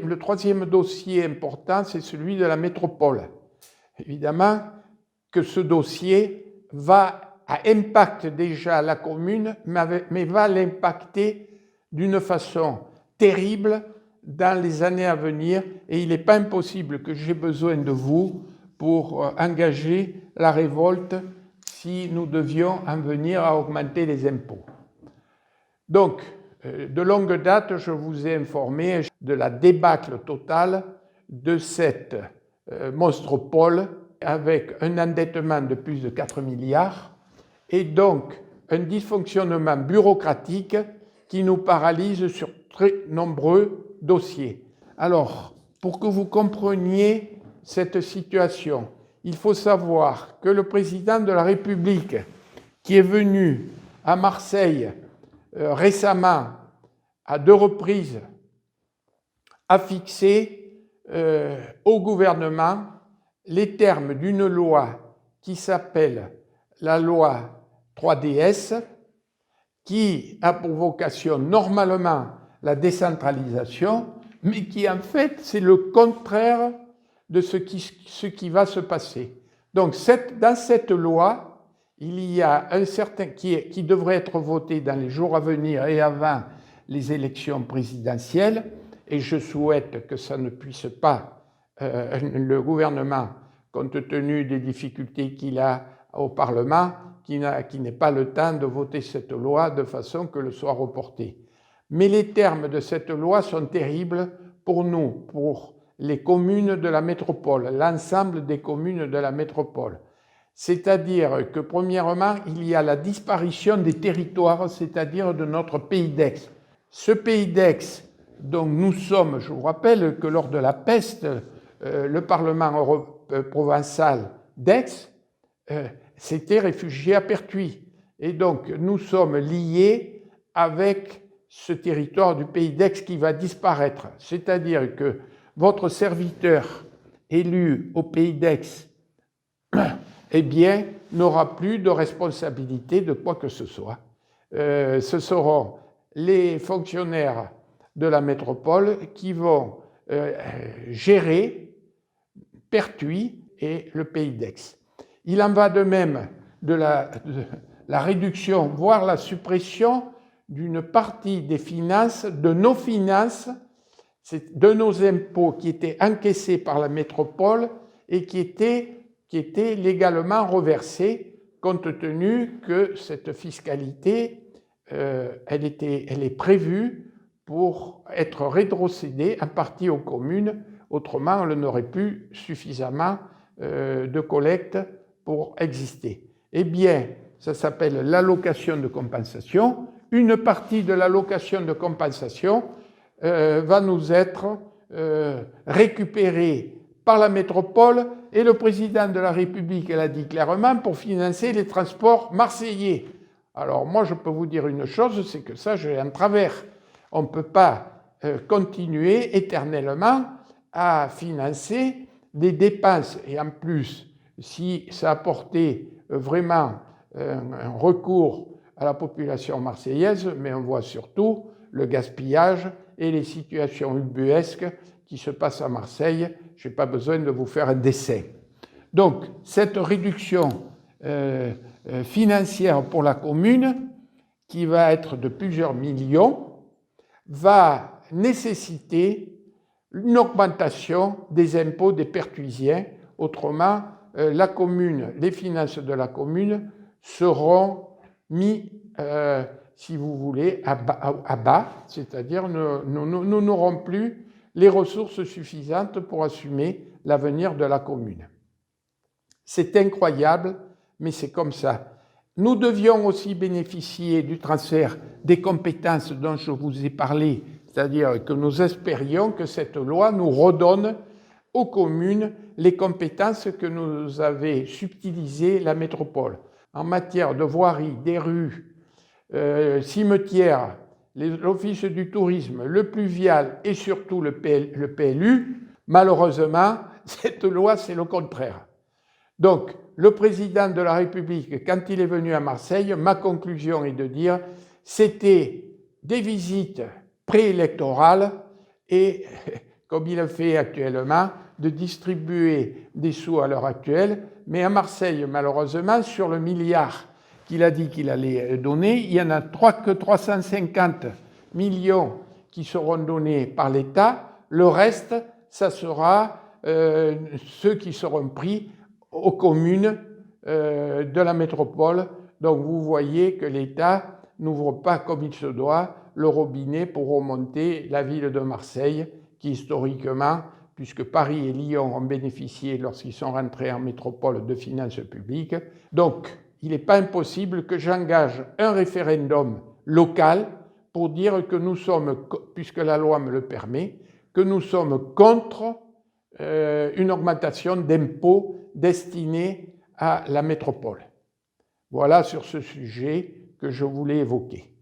Le troisième dossier important, c'est celui de la métropole. Évidemment que ce dossier impacte déjà la commune, mais va l'impacter d'une façon terrible dans les années à venir, et il n'est pas impossible que j'ai besoin de vous pour engager la révolte si nous devions en venir à augmenter les impôts. Donc, de longue date, je vous ai informé de la débâcle totale de cette monstropole avec un endettement de plus de 4 milliards et donc un dysfonctionnement bureaucratique qui nous paralyse sur très nombreux dossiers. Alors, pour que vous compreniez cette situation, il faut savoir que le président de la République, qui est venu à Marseille récemment, à 2 reprises, a fixé au gouvernement les termes d'une loi qui s'appelle la loi 3DS, qui a pour vocation normalement la décentralisation, mais qui en fait c'est le contraire de ce qui va se passer. Donc dans cette loi, il y a un certain qui devrait être voté dans les jours à venir et avant les élections présidentielles, et je souhaite que ça ne puisse pas, le gouvernement, compte tenu des difficultés qu'il a au Parlement, qui n'ait pas le temps de voter cette loi de façon que le soit reporté. Mais les termes de cette loi sont terribles pour nous, pour les communes de la métropole, l'ensemble des communes de la métropole. C'est-à-dire que, premièrement, il y a la disparition des territoires, c'est-à-dire de notre pays d'Aix. Ce pays d'Aix, dont nous sommes, je vous rappelle que lors de la peste, le Parlement provincial d'Aix s'était réfugié à Pertuis. Et donc, nous sommes liés avec ce territoire du pays d'Aix qui va disparaître. C'est-à-dire que votre serviteur élu au pays d'Aix, eh bien, n'aura plus de responsabilité de quoi que ce soit. Ce seront les fonctionnaires de la métropole qui vont gérer Pertuis et le pays d'Aix. Il en va de même de la réduction, voire la suppression d'une partie des finances, de nos finances, de nos impôts qui étaient encaissés par la métropole et qui étaient légalement reversés, compte tenu que cette fiscalité, elle est prévue pour être rétrocédée en partie aux communes, autrement elle n'aurait plus suffisamment de collecte pour exister. Eh bien, ça s'appelle l'allocation de compensation. Une partie de l'allocation de compensation va nous être récupérée par la métropole, et le président de la République l'a dit clairement, pour financer les transports marseillais. Alors moi, je peux vous dire une chose, c'est que ça, j'ai un travers. On ne peut pas continuer éternellement à financer des dépenses. Et en plus, si ça apportait vraiment un recours à la population marseillaise, mais on voit surtout le gaspillage et les situations ubuesques qui se passent à Marseille. Je n'ai pas besoin de vous faire un dessin. Donc, cette réduction financière pour la commune, qui va être de plusieurs millions, va nécessiter une augmentation des impôts des Pertuisiens. Autrement, la commune, les finances de la commune seront mis, si vous voulez, à bas, c'est-à-dire nous n'aurons plus les ressources suffisantes pour assumer l'avenir de la commune. C'est incroyable, mais c'est comme ça. Nous devions aussi bénéficier du transfert des compétences dont je vous ai parlé, c'est-à-dire que nous espérions que cette loi nous redonne aux communes les compétences que nous avait subtilisées la métropole. En matière de voirie, des rues, cimetières, l'Office du tourisme, le pluvial et surtout le PLU, malheureusement, cette loi, c'est le contraire. Donc, le président de la République, quand il est venu à Marseille, ma conclusion est de dire c'était des visites préélectorales et comme il le fait actuellement, de distribuer des sous à l'heure actuelle. Mais à Marseille, malheureusement, sur le milliard qu'il a dit qu'il allait donner, il n'y en a que 350 millions qui seront donnés par l'État. Le reste, ça sera ceux qui seront pris aux communes de la métropole. Donc vous voyez que l'État n'ouvre pas comme il se doit le robinet pour remonter la ville de Marseille, qui historiquement, puisque Paris et Lyon ont bénéficié lorsqu'ils sont rentrés en métropole de finances publiques. Donc, il n'est pas impossible que j'engage un référendum local pour dire que nous sommes, puisque la loi me le permet, que nous sommes contre une augmentation d'impôts destinée à la métropole. Voilà sur ce sujet que je voulais évoquer.